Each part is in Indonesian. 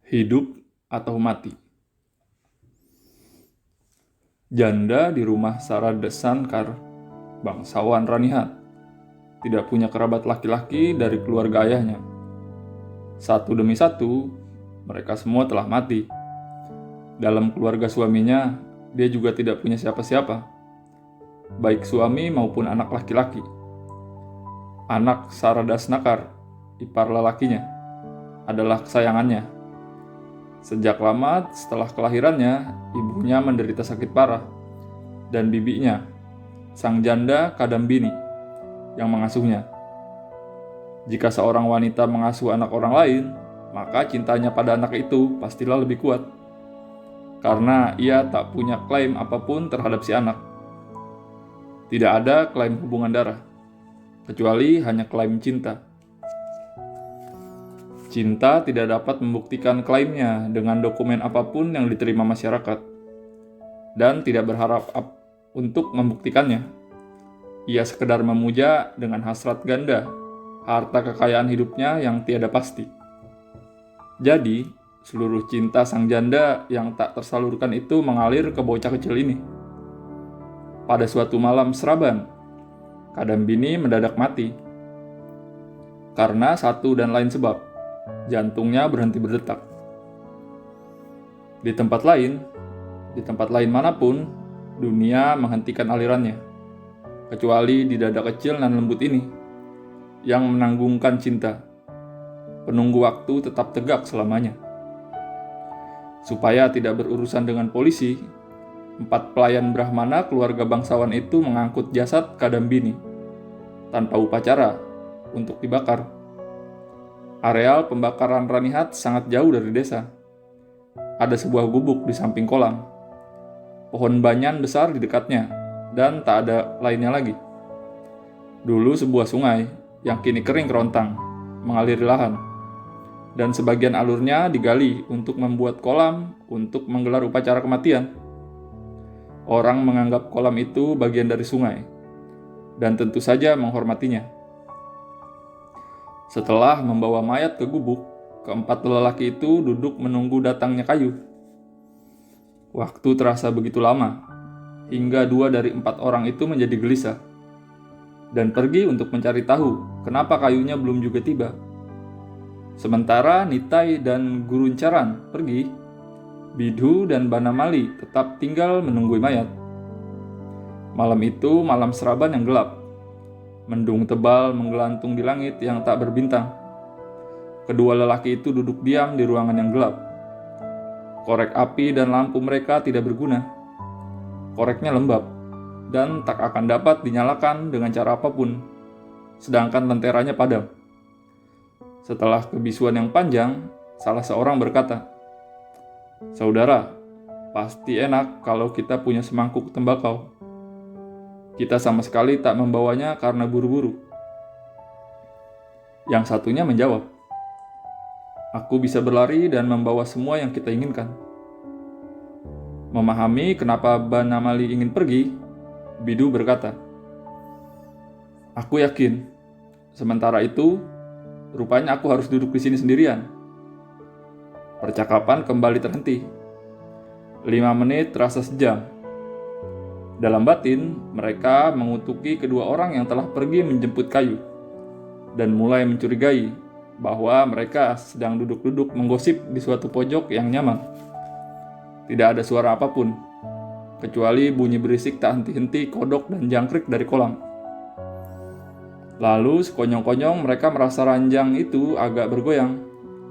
Hidup atau mati. Janda di rumah Saradasankar, bangsawan Ranihat, tidak punya kerabat laki-laki dari keluarga ayahnya. Satu demi satu, mereka semua telah mati. Dalam keluarga suaminya, dia juga tidak punya siapa-siapa, baik suami maupun anak laki-laki. Anak Saradasnakar, ipar lelakinya, adalah kesayangannya. Sejak lama setelah kelahirannya, ibunya menderita sakit parah, dan bibinya, sang janda Kadambini, yang mengasuhnya. Jika seorang wanita mengasuh anak orang lain, maka cintanya pada anak itu pastilah lebih kuat, karena ia tak punya klaim apapun terhadap si anak. Tidak ada klaim hubungan darah, kecuali hanya klaim cinta. Cinta tidak dapat membuktikan klaimnya dengan dokumen apapun yang diterima masyarakat, dan tidak berharap untuk membuktikannya. Ia sekedar memuja dengan hasrat ganda, harta kekayaan hidupnya yang tiada pasti. Jadi, seluruh cinta sang janda yang tak tersalurkan itu mengalir ke bocah kecil ini. Pada suatu malam seraban, Kadambini mendadak mati. Karena satu dan lain sebab, jantungnya berhenti berdetak. Di tempat lain manapun, dunia menghentikan alirannya, kecuali di dada kecil nan lembut ini, yang menanggungkan cinta, penunggu waktu tetap tegak selamanya. Supaya tidak berurusan dengan polisi, 4 pelayan Brahmana keluarga bangsawan itu mengangkut jasad Kadambini tanpa upacara untuk dibakar. Areal pembakaran Ranihat sangat jauh dari desa. Ada sebuah gubuk di samping kolam. Pohon banyan besar di dekatnya, dan tak ada lainnya lagi. Dulu sebuah sungai yang kini kering kerontang mengaliri lahan, dan sebagian alurnya digali untuk membuat kolam untuk menggelar upacara kematian. Orang menganggap kolam itu bagian dari sungai, dan tentu saja menghormatinya. Setelah membawa mayat ke gubuk, keempat lelaki itu duduk menunggu datangnya kayu. Waktu terasa begitu lama, hingga 2 dari 4 orang itu menjadi gelisah, dan pergi untuk mencari tahu kenapa kayunya belum juga tiba. Sementara Nitai dan Guruncaran pergi, Bidhu dan Banamali tetap tinggal menunggu mayat. Malam itu malam seraban yang gelap. Mendung tebal menggelantung di langit yang tak berbintang. Kedua lelaki itu duduk diam di ruangan yang gelap. Korek api dan lampu mereka tidak berguna. Koreknya lembab dan tak akan dapat dinyalakan dengan cara apapun, sedangkan lenteranya padam. Setelah kebisuan yang panjang, salah seorang berkata, "Saudara, pasti enak kalau kita punya semangkuk tembakau. Kita sama sekali tak membawanya karena buru-buru." Yang satunya menjawab, "Aku bisa berlari dan membawa semua yang kita inginkan." Memahami kenapa Banamali ingin pergi, Bidhu berkata, "Aku yakin. Sementara itu, rupanya aku harus duduk di sini sendirian." Percakapan kembali terhenti. 5 menit terasa sejam. Dalam batin, mereka mengutuki kedua orang yang telah pergi menjemput kayu, dan mulai mencurigai bahwa mereka sedang duduk-duduk menggosip di suatu pojok yang nyaman. Tidak ada suara apapun, kecuali bunyi berisik tak henti-henti kodok dan jangkrik dari kolam. Lalu sekonyong-konyong mereka merasa ranjang itu agak bergoyang,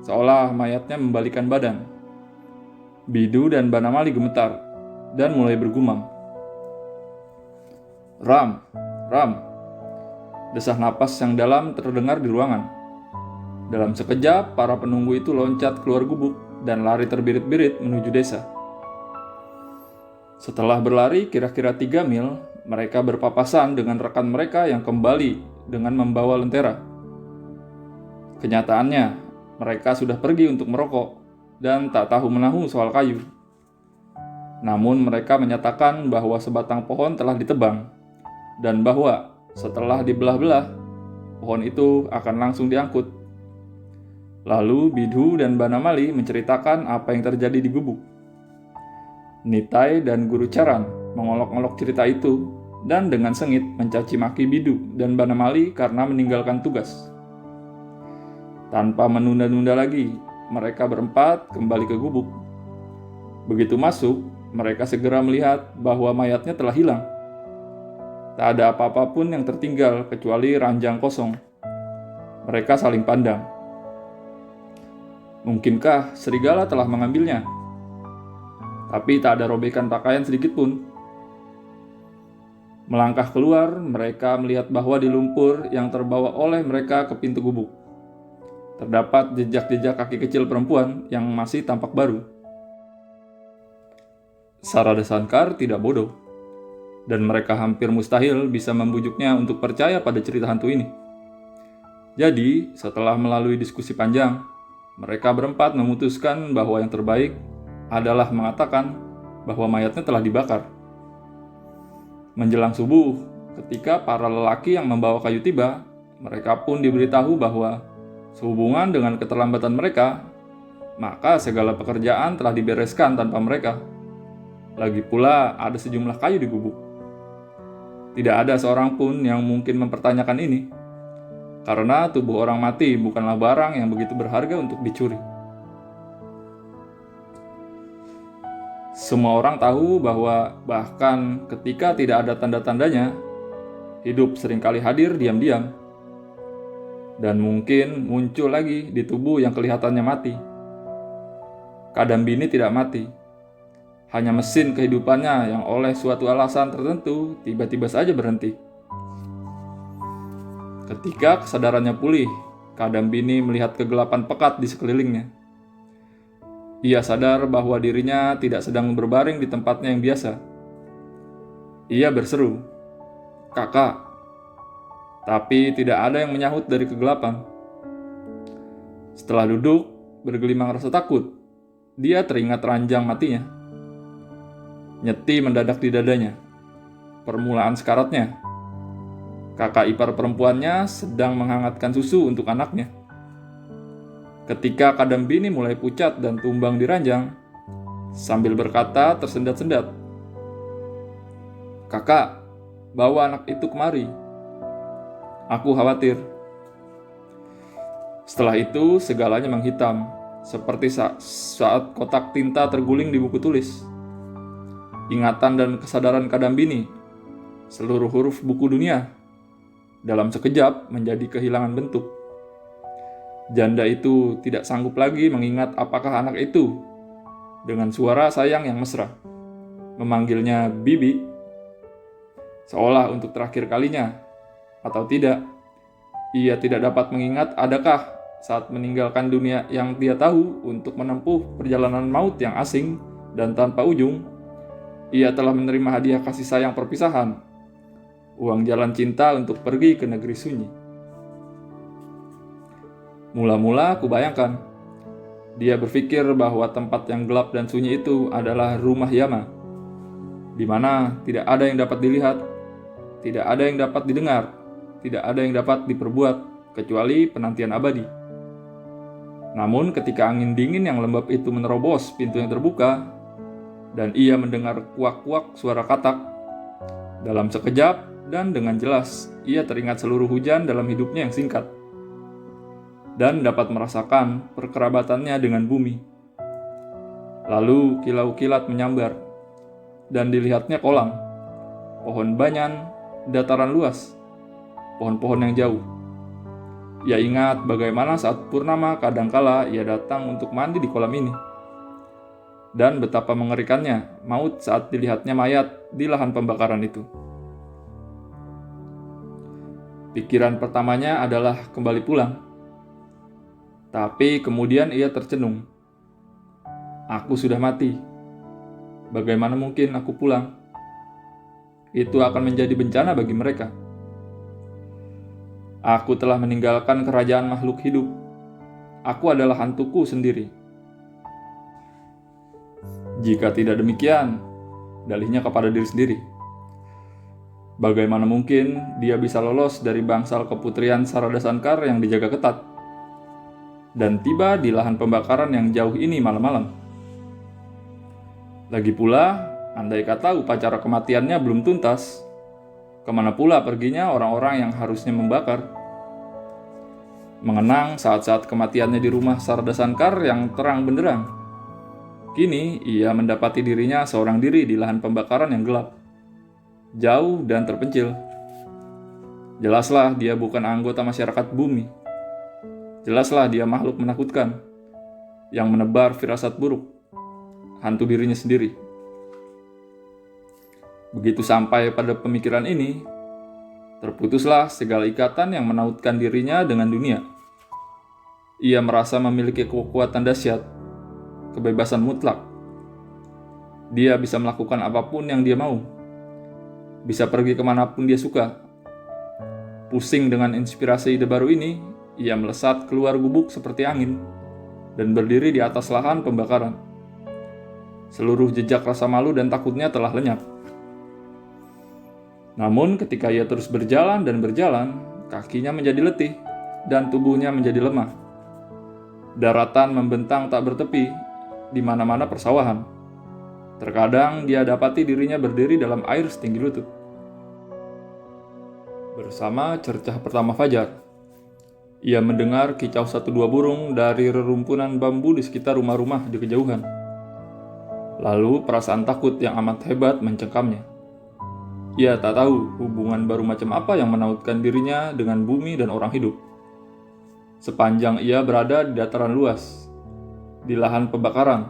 seolah mayatnya membalikan badan. Bidhu dan Banamali gemetar, dan mulai bergumam, "Ram, Ram." Desah napas yang dalam terdengar di ruangan. Dalam sekejap, para penunggu itu loncat keluar gubuk dan lari terbirit-birit menuju desa. Setelah berlari kira-kira 3 mil, mereka berpapasan dengan rekan mereka yang kembali dengan membawa lentera. Kenyataannya, mereka sudah pergi untuk merokok dan tak tahu menahu soal kayu. Namun mereka menyatakan bahwa sebatang pohon telah ditebang, dan bahwa setelah dibelah-belah, pohon itu akan langsung diangkut. Lalu Bidhu dan Banamali menceritakan apa yang terjadi di gubuk. Nitai dan Guru Charan mengolok-olok cerita itu dan dengan sengit mencaci maki Bidhu dan Banamali karena meninggalkan tugas. Tanpa menunda-nunda lagi, mereka berempat kembali ke gubuk. Begitu masuk, mereka segera melihat bahwa mayatnya telah hilang. Tak ada apa-apa pun yang tertinggal kecuali ranjang kosong. Mereka saling pandang. Mungkinkah serigala telah mengambilnya? Tapi tak ada robekan pakaian sedikit pun. Melangkah keluar, mereka melihat bahwa di lumpur yang terbawa oleh mereka ke pintu gubuk terdapat jejak-jejak kaki kecil perempuan yang masih tampak baru. Sarada Shankar tidak bodoh, dan mereka hampir mustahil bisa membujuknya untuk percaya pada cerita hantu ini. Jadi, setelah melalui diskusi panjang, mereka berempat memutuskan bahwa yang terbaik adalah mengatakan bahwa mayatnya telah dibakar. Menjelang subuh, ketika para lelaki yang membawa kayu tiba, mereka pun diberitahu bahwa sehubungan dengan keterlambatan mereka, maka segala pekerjaan telah dibereskan tanpa mereka. Lagi pula ada sejumlah kayu di gubuk. Tidak ada seorang pun yang mungkin mempertanyakan ini, karena tubuh orang mati bukanlah barang yang begitu berharga untuk dicuri. Semua orang tahu bahwa bahkan ketika tidak ada tanda-tandanya, hidup seringkali hadir diam-diam. Dan mungkin muncul lagi di tubuh yang kelihatannya mati. Kadambini tidak mati. Hanya mesin kehidupannya yang oleh suatu alasan tertentu tiba-tiba saja berhenti. Ketika kesadarannya pulih, Kadambini melihat kegelapan pekat di sekelilingnya. Ia sadar bahwa dirinya tidak sedang berbaring di tempatnya yang biasa. Ia berseru, "Kakak." Tapi tidak ada yang menyahut dari kegelapan. Setelah duduk, bergelimang rasa takut, dia teringat ranjang matinya. Nyeti mendadak di dadanya. Permulaan sekaratnya. Kakak ipar perempuannya sedang menghangatkan susu untuk anaknya. Ketika Kadambini mulai pucat dan tumbang di ranjang, sambil berkata tersendat-sendat, "Kakak, bawa anak itu kemari. Aku khawatir." Setelah itu, segalanya menghitam, seperti saat kotak tinta terguling di buku tulis. Ingatan dan kesadaran Kadambini, seluruh huruf buku dunia, dalam sekejap menjadi kehilangan bentuk. Janda itu tidak sanggup lagi mengingat apakah anak itu, dengan suara sayang yang mesra, memanggilnya Bibi, seolah untuk terakhir kalinya, atau tidak. Ia tidak dapat mengingat adakah saat meninggalkan dunia yang dia tahu untuk menempuh perjalanan maut yang asing dan tanpa ujung, ia telah menerima hadiah kasih sayang perpisahan, uang jalan cinta untuk pergi ke negeri sunyi. Mula-mula aku bayangkan, dia berpikir bahwa tempat yang gelap dan sunyi itu adalah rumah Yama, di mana tidak ada yang dapat dilihat, tidak ada yang dapat didengar, tidak ada yang dapat diperbuat, kecuali penantian abadi. Namun ketika angin dingin yang lembab itu menerobos pintu yang terbuka, dan ia mendengar kuak-kuak suara katak, dalam sekejap dan dengan jelas ia teringat seluruh hujan dalam hidupnya yang singkat, dan dapat merasakan perkerabatannya dengan bumi. Lalu kilau kilat menyambar, dan dilihatnya kolam, pohon banyan, dataran luas, pohon-pohon yang jauh. Ia ingat bagaimana saat purnama kadangkala ia datang untuk mandi di kolam ini, dan betapa mengerikannya maut saat dilihatnya mayat di lahan pembakaran itu. Pikiran pertamanya adalah kembali pulang. Tapi kemudian ia tercenung. Aku sudah mati. Bagaimana mungkin aku pulang? Itu akan menjadi bencana bagi mereka. Aku telah meninggalkan kerajaan makhluk hidup. Aku adalah hantuku sendiri. Jika tidak demikian, dalihnya kepada diri sendiri. Bagaimana mungkin dia bisa lolos dari bangsal keputrian Sarada Shankar yang dijaga ketat? dan tiba di lahan pembakaran yang jauh ini malam-malam. Lagi pula, andai kata upacara kematiannya belum tuntas, kemana pula perginya orang-orang yang harusnya membakar? Mengenang saat-saat kematiannya di rumah Sarada Sankar yang terang benderang. Kini ia mendapati dirinya seorang diri di lahan pembakaran yang gelap, jauh dan terpencil. Jelaslah dia bukan anggota masyarakat bumi. Jelaslah dia makhluk menakutkan, yang menebar firasat buruk, hantu dirinya sendiri. Begitu sampai pada pemikiran ini, terputuslah segala ikatan yang menautkan dirinya dengan dunia. Ia merasa memiliki kekuatan dahsyat, kebebasan mutlak. Dia bisa melakukan apapun yang dia mau, bisa pergi kemanapun dia suka. Pusing dengan inspirasi ide baru ini, ia melesat keluar gubuk seperti angin dan berdiri di atas lahan pembakaran. Seluruh jejak rasa malu dan takutnya telah lenyap. Namun ketika ia terus berjalan dan berjalan, kakinya menjadi letih dan tubuhnya menjadi lemah. Daratan membentang tak bertepi, di mana-mana persawahan. Terkadang dia dapati dirinya berdiri dalam air setinggi lutut. Bersama cercah pertama fajar, ia mendengar kicau 1-2 burung dari rerumpunan bambu di sekitar rumah-rumah di kejauhan. Lalu perasaan takut yang amat hebat mencengkamnya. Ia tak tahu hubungan baru macam apa yang menautkan dirinya dengan bumi dan orang hidup. Sepanjang ia berada di dataran luas, di lahan pembakaran,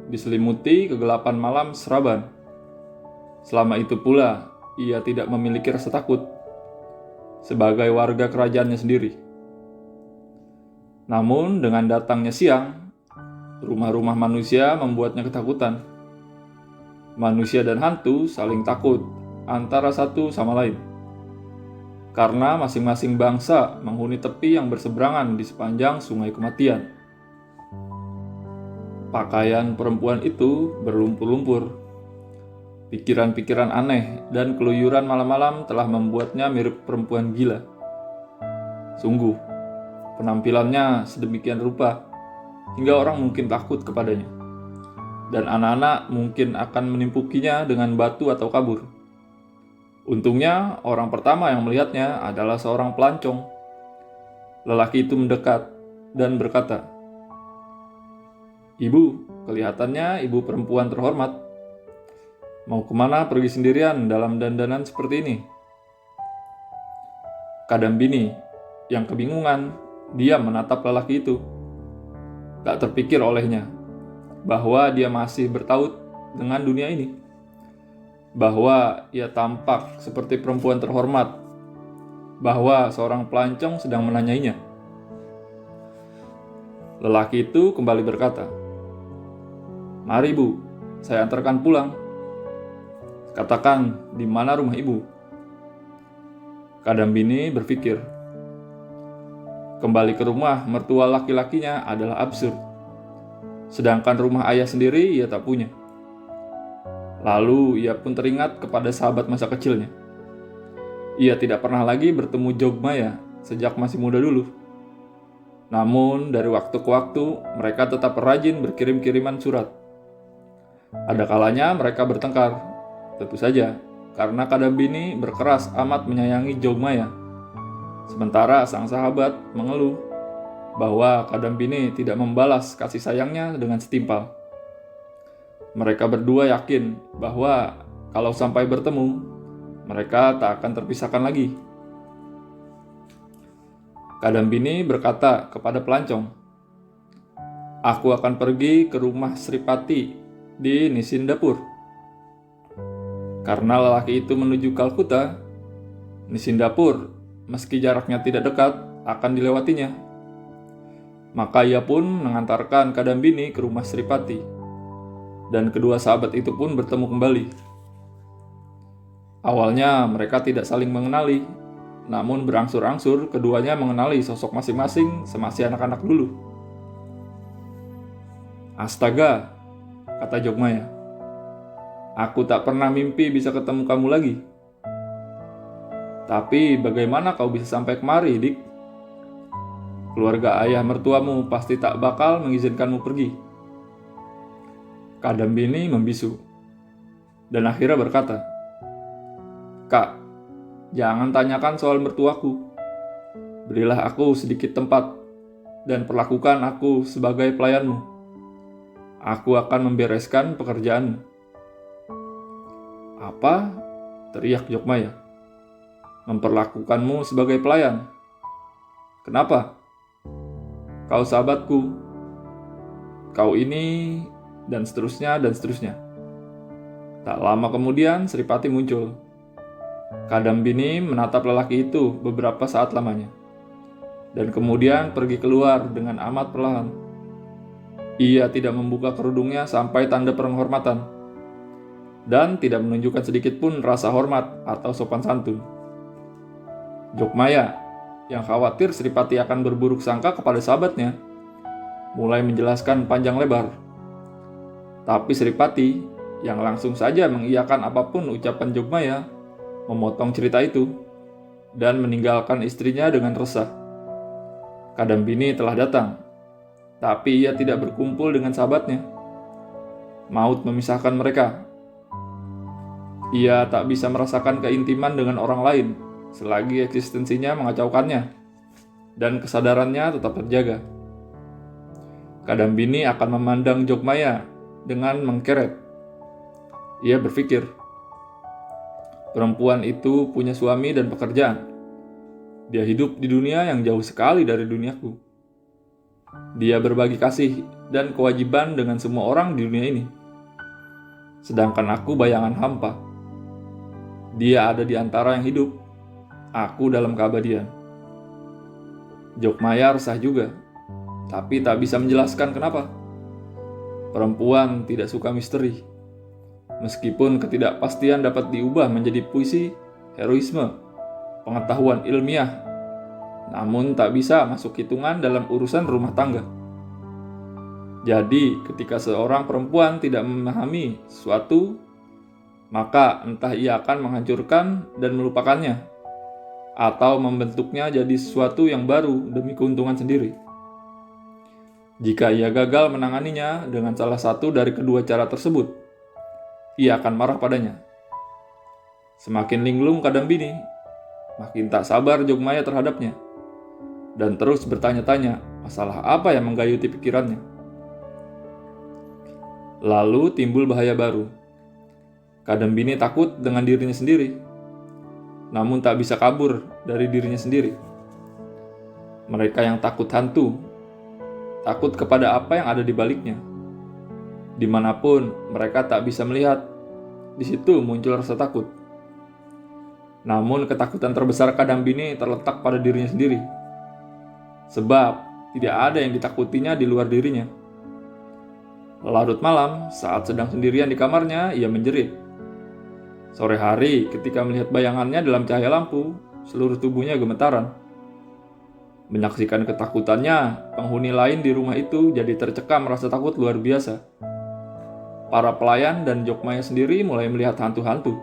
diselimuti kegelapan malam Seraban. Selama itu pula, ia tidak memiliki rasa takut, sebagai warga kerajaannya sendiri. Namun dengan datangnya siang, rumah-rumah manusia membuatnya ketakutan. Manusia dan hantu saling takut antara satu sama lain, karena masing-masing bangsa menghuni tepi yang berseberangan di sepanjang sungai kematian. Pakaian perempuan itu berlumpur-lumpur. Pikiran-pikiran aneh dan keluyuran malam-malam telah membuatnya mirip perempuan gila. Sungguh, penampilannya sedemikian rupa hingga orang mungkin takut kepadanya, dan anak-anak mungkin akan menimpukinya dengan batu atau kabur. Untungnya, orang pertama yang melihatnya adalah seorang pelancong. Lelaki itu mendekat dan berkata, "Ibu, kelihatannya ibu perempuan terhormat. Mau kemana pergi sendirian dalam dandanan seperti ini?" Kadambini, yang kebingungan, diam menatap lelaki itu. Tak terpikir olehnya bahwa dia masih bertaut dengan dunia ini, bahwa ia tampak seperti perempuan terhormat, bahwa seorang pelancong sedang menanyainya. Lelaki itu kembali berkata, "Mari Bu, saya antarkan pulang. Katakan, di mana rumah ibu?" Kadambini berpikir, kembali ke rumah mertua laki-lakinya adalah absurd, sedangkan rumah ayah sendiri ia tak punya. Lalu ia pun teringat kepada sahabat masa kecilnya. Ia tidak pernah lagi bertemu Jogmaya sejak masih muda dulu. Namun dari waktu ke waktu mereka tetap rajin berkirim-kiriman surat. Ada kalanya mereka bertengkar, tentu saja, karena Kadambini berkeras amat menyayangi Jogmaya. Sementara sang sahabat mengeluh bahwa Kadambini tidak membalas kasih sayangnya dengan setimpal. Mereka berdua yakin bahwa kalau sampai bertemu, mereka tak akan terpisahkan lagi. Kadambini berkata kepada pelancong, "Aku akan pergi ke rumah Sripati di Nisindapur." Karena lelaki itu menuju Kalkuta, Nisindapur, meski jaraknya tidak dekat, akan dilewatinya. Maka ia pun mengantarkan Kadambini ke rumah Sripati, dan kedua sahabat itu pun bertemu kembali. Awalnya mereka tidak saling mengenali, namun berangsur-angsur keduanya mengenali sosok masing-masing semasih anak-anak dulu. "Astaga," kata Jogmaya, "aku tak pernah mimpi bisa ketemu kamu lagi. Tapi bagaimana kau bisa sampai kemari, Dik?" keluarga ayah mertuamu pasti tak bakal mengizinkanmu pergi. Kadambini membisu dan akhirnya berkata, "Kak, jangan tanyakan soal mertuaku. Berilah aku sedikit tempat dan perlakukan aku sebagai pelayanmu. Aku akan membereskan pekerjaanmu." "Apa?" teriak Jokmaya. "Memperlakukanmu sebagai pelayan? Kenapa? Kau sahabatku. Kau ini..." dan seterusnya dan seterusnya. Tak lama kemudian Sripati muncul. Kadambini menatap lelaki itu beberapa saat lamanya, dan kemudian pergi keluar dengan amat perlahan. Ia tidak membuka kerudungnya sampai tanda penghormatan, dan tidak menunjukkan sedikit pun rasa hormat atau sopan santun. Jokmaya, yang khawatir Sripati akan berburuk sangka kepada sahabatnya, mulai menjelaskan panjang lebar. Tapi Sripati, yang langsung saja mengiyakan apapun ucapan Jokmaya, memotong cerita itu dan meninggalkan istrinya dengan resah. Kadambini telah datang, tapi ia tidak berkumpul dengan sahabatnya. Maut memisahkan mereka. Ia tak bisa merasakan keintiman dengan orang lain selagi eksistensinya mengacaukannya dan kesadarannya tetap terjaga. Kadambini akan memandang Jokmaya dengan mengkeret. Ia berpikir, perempuan itu punya suami dan pekerjaan. Dia hidup di dunia yang jauh sekali dari duniaku. Dia berbagi kasih dan kewajiban dengan semua orang di dunia ini. Sedangkan aku bayangan hampa. Dia ada di antara yang hidup, aku dalam keabadian. Jokmaya resah juga, tapi tak bisa menjelaskan kenapa. Perempuan tidak suka misteri. Meskipun ketidakpastian dapat diubah menjadi puisi, heroisme, pengetahuan ilmiah, namun tak bisa masuk hitungan dalam urusan rumah tangga. Jadi, ketika seorang perempuan tidak memahami sesuatu, maka entah ia akan menghancurkan dan melupakannya, atau membentuknya jadi sesuatu yang baru demi keuntungan sendiri. Jika ia gagal menanganinya dengan salah satu dari kedua cara tersebut, ia akan marah padanya. Semakin linglung Kadambini, makin tak sabar Jokmaya terhadapnya, dan terus bertanya-tanya masalah apa yang menggayuti pikirannya. Lalu timbul bahaya baru. Kadambini takut dengan dirinya sendiri, namun tak bisa kabur dari dirinya sendiri. Mereka yang takut hantu, takut kepada apa yang ada di baliknya. Dimanapun mereka tak bisa melihat, di situ muncul rasa takut. Namun ketakutan terbesar Kadambini terletak pada dirinya sendiri. Sebab tidak ada yang ditakutinya di luar dirinya. Larut malam, saat sedang sendirian di kamarnya, ia menjerit. Sore hari, ketika melihat bayangannya dalam cahaya lampu, seluruh tubuhnya gemetaran. Menyaksikan ketakutannya, penghuni lain di rumah itu jadi tercekam rasa takut luar biasa. Para pelayan dan Jokmaya sendiri mulai melihat hantu-hantu.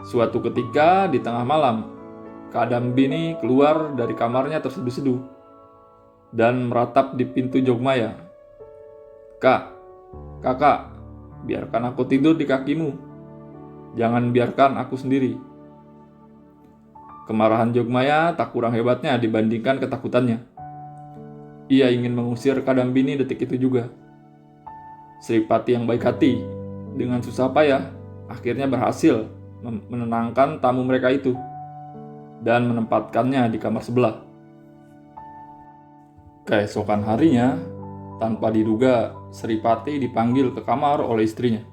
Suatu ketika di tengah malam, Kadambini keluar dari kamarnya terseduh-seduh dan meratap di pintu Jokmaya. Kakak, biarkan aku tidur di kakimu. Jangan biarkan aku sendiri." Kemarahan Jokmaya tak kurang hebatnya dibandingkan ketakutannya. Ia ingin mengusir Kadambini detik itu juga. Sripati yang baik hati, dengan susah payah, akhirnya berhasil menenangkan tamu mereka itu dan menempatkannya di kamar sebelah. Keesokan harinya, tanpa diduga, Sripati dipanggil ke kamar oleh istrinya.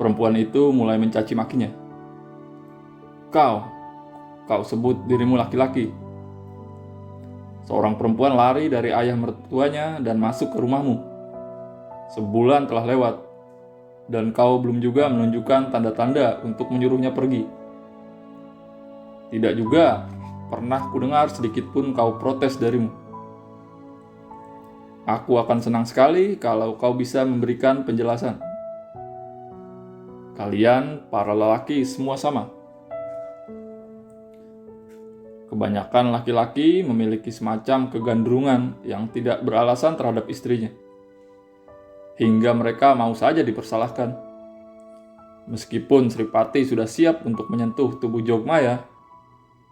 Perempuan itu mulai mencaci makinya. Kau sebut dirimu laki-laki. Seorang perempuan lari dari ayah mertuanya dan masuk ke rumahmu. Sebulan telah lewat, dan kau belum juga menunjukkan tanda-tanda untuk menyuruhnya pergi. Tidak juga pernah kudengar sedikit pun kau protes darimu. Aku akan senang sekali kalau kau bisa memberikan penjelasan. Kalian, para lelaki, semua sama. Kebanyakan laki-laki memiliki semacam kegandrungan yang tidak beralasan terhadap istrinya, hingga mereka mau saja dipersalahkan. Meskipun Sripati sudah siap untuk menyentuh tubuh Jogmaya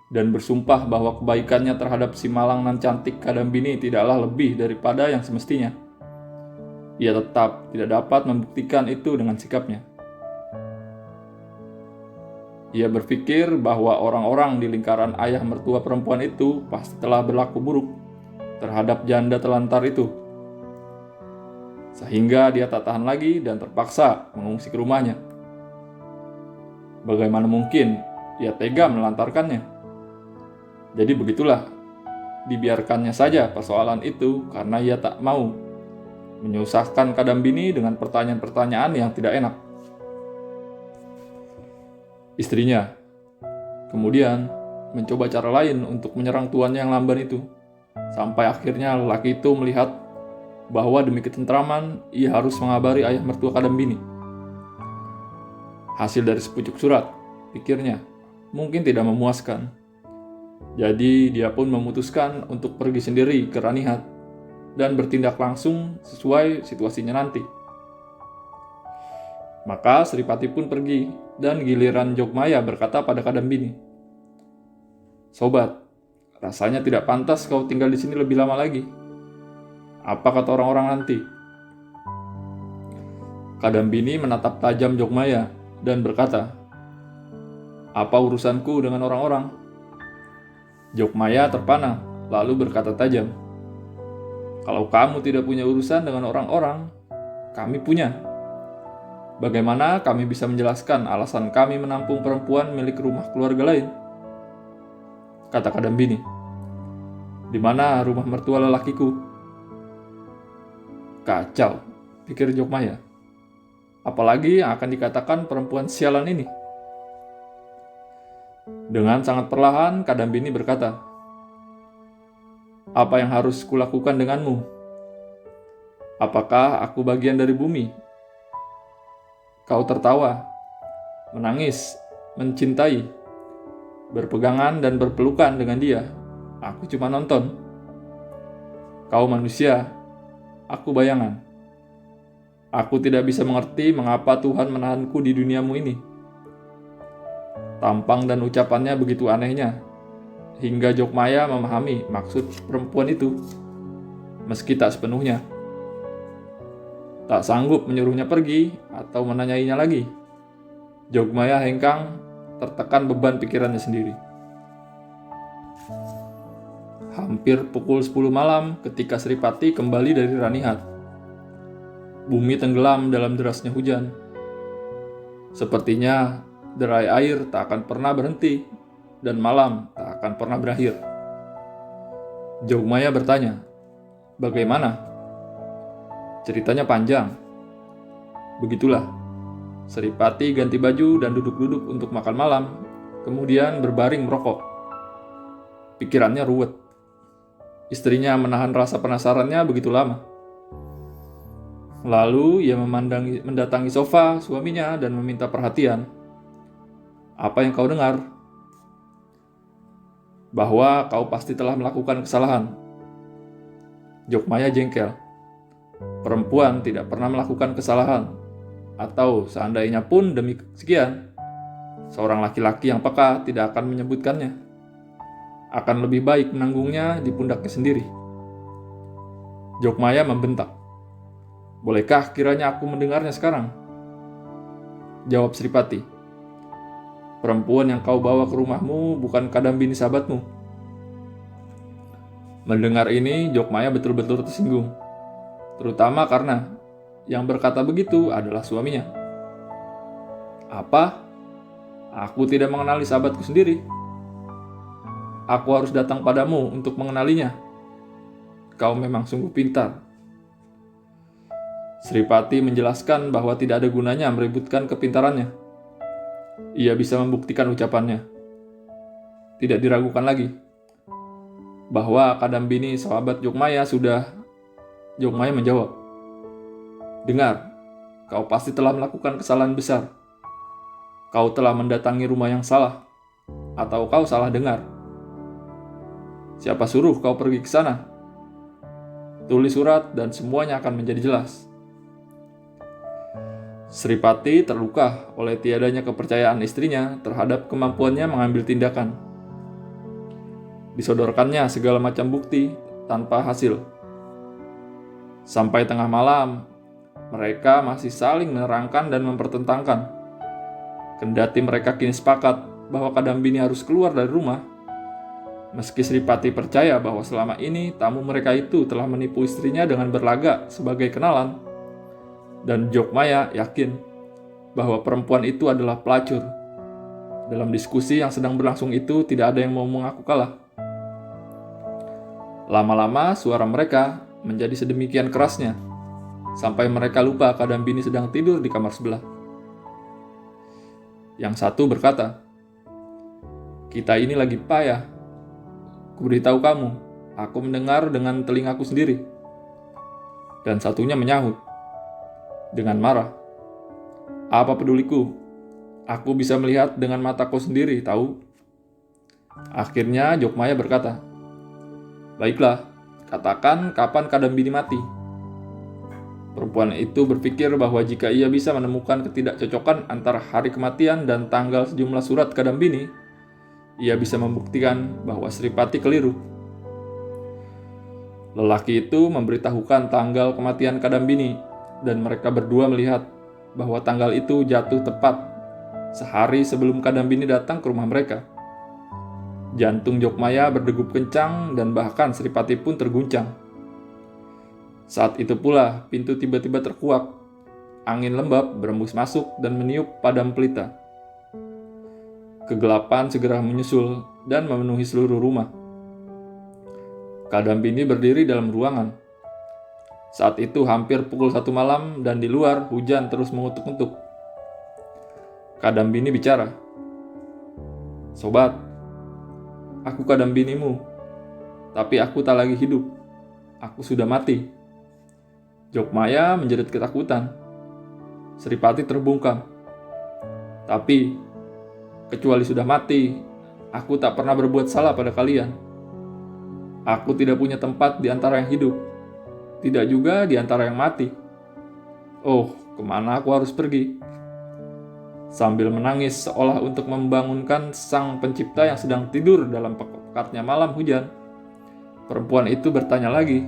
dan bersumpah bahwa kebaikannya terhadap si malang nan cantik Kadambini tidaklah lebih daripada yang semestinya, ia tetap tidak dapat membuktikan itu dengan sikapnya. Ia berpikir bahwa orang-orang di lingkaran ayah mertua perempuan itu pasti telah berlaku buruk terhadap janda telantar itu, sehingga dia tak tahan lagi dan terpaksa mengungsi ke rumahnya. Bagaimana mungkin ia tega menelantarkannya? Jadi begitulah, dibiarkannya saja persoalan itu karena ia tak mau menyusahkan Kadambini dengan pertanyaan-pertanyaan yang tidak enak. Istrinya kemudian mencoba cara lain untuk menyerang tuannya yang lamban itu, sampai akhirnya lelaki itu melihat bahwa demi ketentraman ia harus mengabari ayah mertua Kadambini. Hasil dari sepucuk surat, pikirnya, mungkin tidak memuaskan. Jadi dia pun memutuskan untuk pergi sendiri ke Ranihat dan bertindak langsung sesuai situasinya nanti. Maka Sripati pun pergi dan giliran Jogmaya berkata pada Kadambini, "Sobat, rasanya tidak pantas kau tinggal di sini lebih lama lagi. Apa kata orang-orang nanti?" Kadambini menatap tajam Jogmaya dan berkata, "Apa urusanku dengan orang-orang?" Jogmaya terpana lalu berkata tajam, "Kalau kamu tidak punya urusan dengan orang-orang, kami punya. Bagaimana kami bisa menjelaskan alasan kami menampung perempuan milik rumah keluarga lain?" Kata Kadambini, "Di mana rumah mertua lelakiku?" Kacau, pikir Jogmaya. Apalagi yang akan dikatakan perempuan sialan ini? Dengan sangat perlahan, Kadambini berkata, "Apa yang harus kulakukan denganmu? Apakah aku bagian dari bumi?" Kau tertawa, menangis, mencintai, berpegangan dan berpelukan dengan dia. Aku cuma nonton. Kau manusia, aku bayangan. Aku tidak bisa mengerti mengapa Tuhan menahanku di duniamu ini. Tampang dan ucapannya begitu anehnya, hingga Jogmaya memahami maksud perempuan itu, meski tak sepenuhnya. Tak sanggup menyuruhnya pergi atau menanyainya lagi. Jogmaya hengkang, tertekan beban pikirannya sendiri. Hampir pukul 10 malam ketika Sripati kembali dari Ranihat. Bumi tenggelam dalam derasnya hujan. Sepertinya derai air tak akan pernah berhenti dan malam tak akan pernah berakhir. Jogmaya bertanya, "Bagaimana?" Ceritanya panjang. Begitulah, Sripati ganti baju dan duduk-duduk untuk makan malam, kemudian berbaring merokok. Pikirannya ruwet. Istrinya menahan rasa penasarannya begitu lama. Lalu ia mendatangi sofa suaminya dan meminta perhatian. "Apa yang kau dengar?" "Bahwa kau pasti telah melakukan kesalahan." Jogmaya jengkel. Perempuan tidak pernah melakukan kesalahan, atau seandainya pun demi sekian, seorang laki-laki yang peka tidak akan menyebutkannya. Akan lebih baik menanggungnya di pundaknya sendiri. Jogmaya membentak, "Bolehkah kiranya aku mendengarnya sekarang?" Jawab Sripati, "Perempuan yang kau bawa ke rumahmu bukan Kadambini sahabatmu." Mendengar ini, Jogmaya betul-betul tersinggung. Terutama karena yang berkata begitu adalah suaminya. "Apa? Aku tidak mengenali sahabatku sendiri. Aku harus datang padamu untuk mengenalinya. Kau memang sungguh pintar." Sripati menjelaskan bahwa tidak ada gunanya meributkan kepintarannya. Ia bisa membuktikan ucapannya. Tidak diragukan lagi bahwa Kadambini sahabat Jogmaya sudah. Jogmaya menjawab, "Dengar, kau pasti telah melakukan kesalahan besar. Kau telah mendatangi rumah yang salah, atau kau salah dengar. Siapa suruh kau pergi ke sana? Tulis surat dan semuanya akan menjadi jelas. Sripati terluka oleh tiadanya kepercayaan istrinya terhadap kemampuannya mengambil tindakan. Disodorkannya segala macam bukti tanpa hasil. Sampai tengah malam, mereka masih saling menerangkan dan mempertentangkan. Kendati mereka kini sepakat bahwa Kadambini harus keluar dari rumah, meski Sripati percaya bahwa selama ini tamu mereka itu telah menipu istrinya dengan berlagak sebagai kenalan, dan Jokmaya yakin bahwa perempuan itu adalah pelacur. Dalam diskusi yang sedang berlangsung itu tidak ada yang mau mengaku kalah. Lama-lama suara mereka menjadi sedemikian kerasnya, sampai mereka lupa Kadambini sedang tidur di kamar sebelah. Yang satu berkata, "Kita ini lagi payah. Kuberitahu kamu, aku mendengar dengan telingaku sendiri." Dan satunya menyahut dengan marah, "Apa peduliku? Aku bisa melihat dengan mataku sendiri, tahu?" Akhirnya Jokmaya berkata, "Baiklah, katakan kapan Kadambini mati." Perempuan itu berpikir bahwa jika ia bisa menemukan ketidakcocokan antara hari kematian dan tanggal sejumlah surat Kadambini, ia bisa membuktikan bahwa Sripati keliru. Lelaki itu memberitahukan tanggal kematian Kadambini, dan mereka berdua melihat bahwa tanggal itu jatuh tepat sehari sebelum Kadambini datang ke rumah mereka. Jantung Jokmaya berdegup kencang dan bahkan Sripati pun terguncang. Saat itu pula pintu tiba-tiba terkuak. Angin lembab berembus masuk dan meniup padam pelita. Kegelapan segera menyusul dan memenuhi seluruh rumah. Kadambini berdiri dalam ruangan. Saat itu hampir pukul 1 malam dan di luar hujan terus mengutuk-ngutuk. Kadambini bicara, "Sobat, aku Kadambinimu, tapi aku tak lagi hidup. Aku sudah mati." Jokmaya menjerit ketakutan. Sripati terbungkam. "Tapi, kecuali sudah mati, aku tak pernah berbuat salah pada kalian. Aku tidak punya tempat di antara yang hidup, tidak juga di antara yang mati. Oh, kemana aku harus pergi?" Sambil menangis seolah untuk membangunkan sang pencipta yang sedang tidur dalam pekatnya malam hujan, perempuan itu bertanya lagi,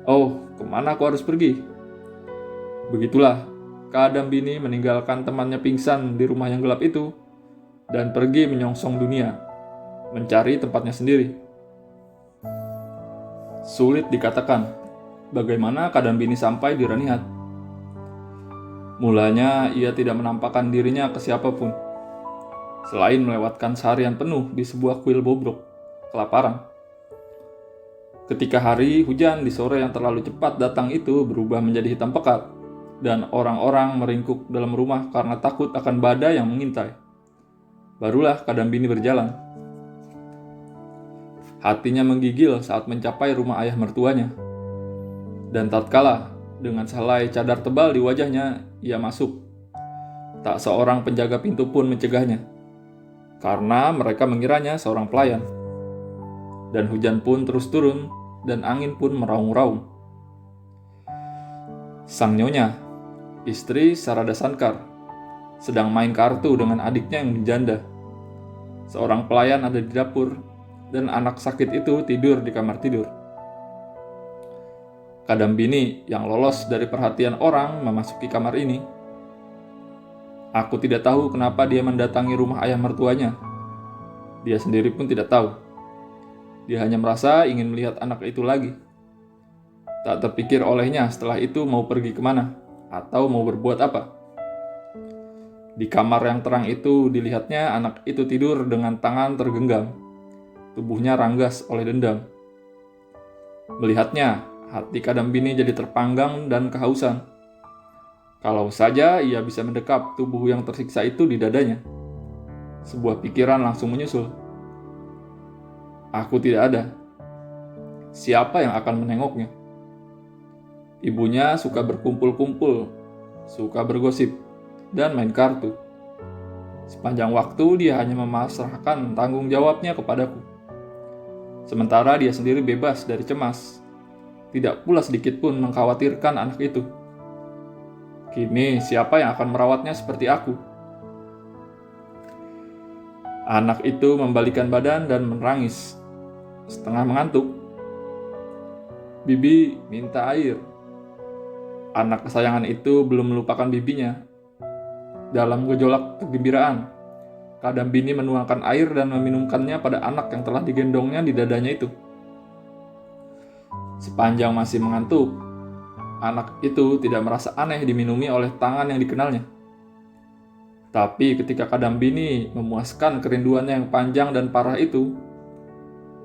"Oh, kemana aku harus pergi?" Begitulah, Kadambini meninggalkan temannya pingsan di rumah yang gelap itu dan pergi menyongsong dunia, mencari tempatnya sendiri. Sulit dikatakan bagaimana Kadambini sampai di Ranihat. Mulanya ia tidak menampakkan dirinya ke siapapun, selain melewatkan seharian penuh di sebuah kuil bobrok, kelaparan. Ketika hari hujan di sore yang terlalu cepat datang itu berubah menjadi hitam pekat, dan orang-orang meringkuk dalam rumah karena takut akan badai yang mengintai. Barulah Kadambini berjalan. Hatinya menggigil saat mencapai rumah ayah mertuanya. Dan tatkala dengan sehelai cadar tebal di wajahnya, ia masuk. Tak seorang penjaga pintu pun mencegahnya, karena mereka mengiranya seorang pelayan. Dan hujan pun terus turun, dan angin pun meraung-raung. Sang Nyonya, istri Sarada Sankar, sedang main kartu dengan adiknya yang menjanda. Seorang pelayan ada di dapur, dan anak sakit itu tidur di kamar tidur. Kadambini yang lolos dari perhatian orang memasuki kamar ini. Aku tidak tahu kenapa dia mendatangi rumah ayah mertuanya. Dia sendiri pun tidak tahu. Dia hanya merasa ingin melihat anak itu lagi. Tak terpikir olehnya setelah itu mau pergi kemana atau mau berbuat apa. Di kamar yang terang itu dilihatnya anak itu tidur dengan tangan tergenggam. Tubuhnya ranggas oleh dendam. Melihatnya, hati Kadambini jadi terpanggang dan kehausan. Kalau saja ia bisa mendekap tubuh yang tersiksa itu di dadanya. Sebuah pikiran langsung menyusul. Aku tidak ada. Siapa yang akan menengoknya? Ibunya suka berkumpul-kumpul, suka bergosip, dan main kartu. Sepanjang waktu dia hanya memasrahkan tanggung jawabnya kepadaku. Sementara dia sendiri bebas dari cemas, tidak pula sedikit pun mengkhawatirkan anak itu. Kini siapa yang akan merawatnya seperti aku? Anak itu membalikan badan dan menangis, setengah mengantuk. Bibi minta air. Anak kesayangan itu belum melupakan bibinya. Dalam gejolak kegembiraan, Kadambini menuangkan air dan meminumkannya pada anak yang telah digendongnya di dadanya itu. Sepanjang masih mengantuk, anak itu tidak merasa aneh diminumi oleh tangan yang dikenalnya. Tapi ketika Kadambini memuaskan kerinduannya yang panjang dan parah itu,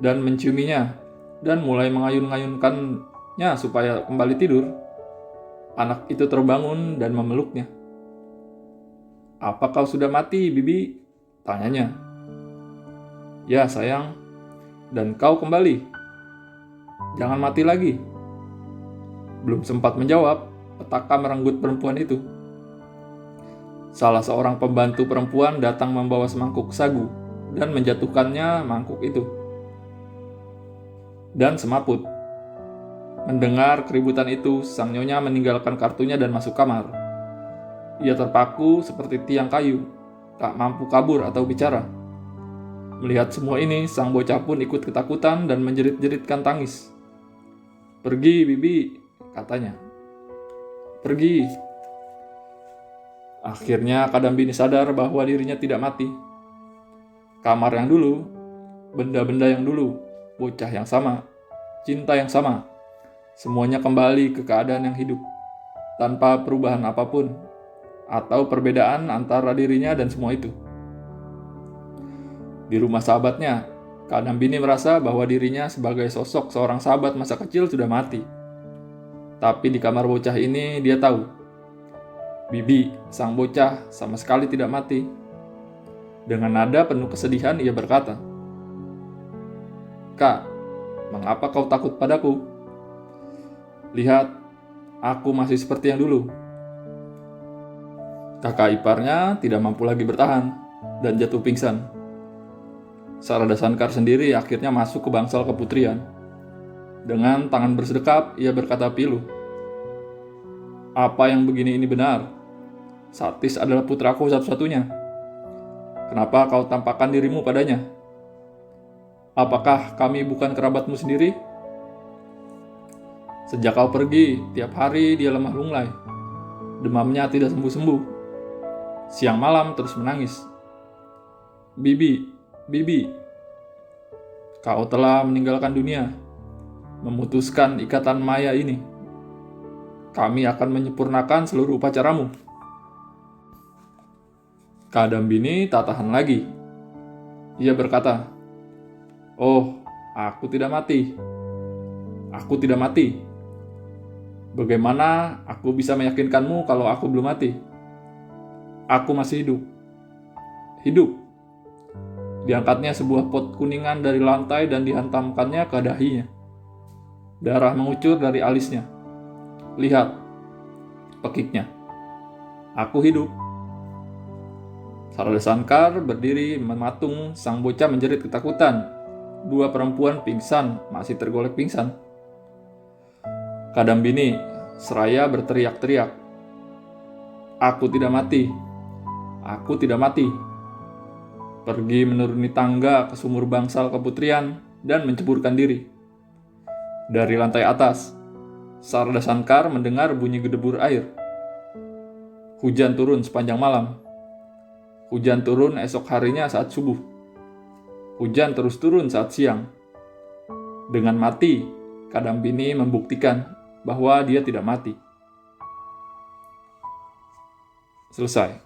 dan menciuminya, dan mulai mengayun-ngayunkannya supaya kembali tidur, anak itu terbangun dan memeluknya. "Apa kau sudah mati, Bibi?" tanyanya. "Ya, sayang, dan kau kembali. Jangan mati lagi." Belum sempat menjawab, petaka merenggut perempuan itu. Salah seorang pembantu perempuan datang membawa semangkuk sagu dan menjatuhkannya mangkuk itu. Dan semaput. Mendengar keributan itu, sang nyonya meninggalkan kartunya dan masuk kamar. Ia terpaku seperti tiang kayu, tak mampu kabur atau bicara. Melihat semua ini, sang bocah pun ikut ketakutan dan menjerit-jeritkan tangis. "Pergi, Bibi," katanya. "Pergi." Akhirnya Kadambini sadar bahwa dirinya tidak mati. Kamar yang dulu, benda-benda yang dulu, bocah yang sama, cinta yang sama, semuanya kembali ke keadaan yang hidup, tanpa perubahan apapun, atau perbedaan antara dirinya dan semua itu. Di rumah sahabatnya, Kadambini merasa bahwa dirinya sebagai sosok seorang sahabat masa kecil sudah mati. Tapi di kamar bocah ini dia tahu, Bibi, sang bocah, sama sekali tidak mati. Dengan nada penuh kesedihan ia berkata, "Kak, mengapa kau takut padaku? Lihat, aku masih seperti yang dulu." Kakak iparnya tidak mampu lagi bertahan dan jatuh pingsan. Sarada Sankar sendiri akhirnya masuk ke bangsal keputrian. Dengan tangan bersedekap, ia berkata pilu, "Apa yang begini ini benar? Satis adalah putraku satu-satunya. Kenapa kau tampakkan dirimu padanya? Apakah kami bukan kerabatmu sendiri? Sejak kau pergi, tiap hari dia lemah lunglai. Demamnya tidak sembuh-sembuh. Siang malam terus menangis. Bibi, Bibi, kau telah meninggalkan dunia, memutuskan ikatan maya ini. Kami akan menyempurnakan seluruh upacaramu." Kadambini tak tahan lagi. Ia berkata, "Oh, aku tidak mati. Aku tidak mati. Bagaimana aku bisa meyakinkanmu kalau aku belum mati? Aku masih hidup. Hidup." Diangkatnya sebuah pot kuningan dari lantai dan dihantamkannya ke dahinya. Darah mengucur dari alisnya. "Lihat," pekiknya. "Aku hidup." Sarada Sankar berdiri mematung, sang bocah menjerit ketakutan. Dua perempuan pingsan, masih tergolek pingsan. Kadambini seraya berteriak-teriak, "Aku tidak mati. Aku tidak mati." Pergi menuruni tangga ke sumur bangsal keputrian dan menceburkan diri. Dari lantai atas, Sarada Sankar mendengar bunyi gedebur air. Hujan turun sepanjang malam. Hujan turun esok harinya saat subuh. Hujan terus turun saat siang. Dengan mati, Kadambini membuktikan bahwa dia tidak mati. Selesai.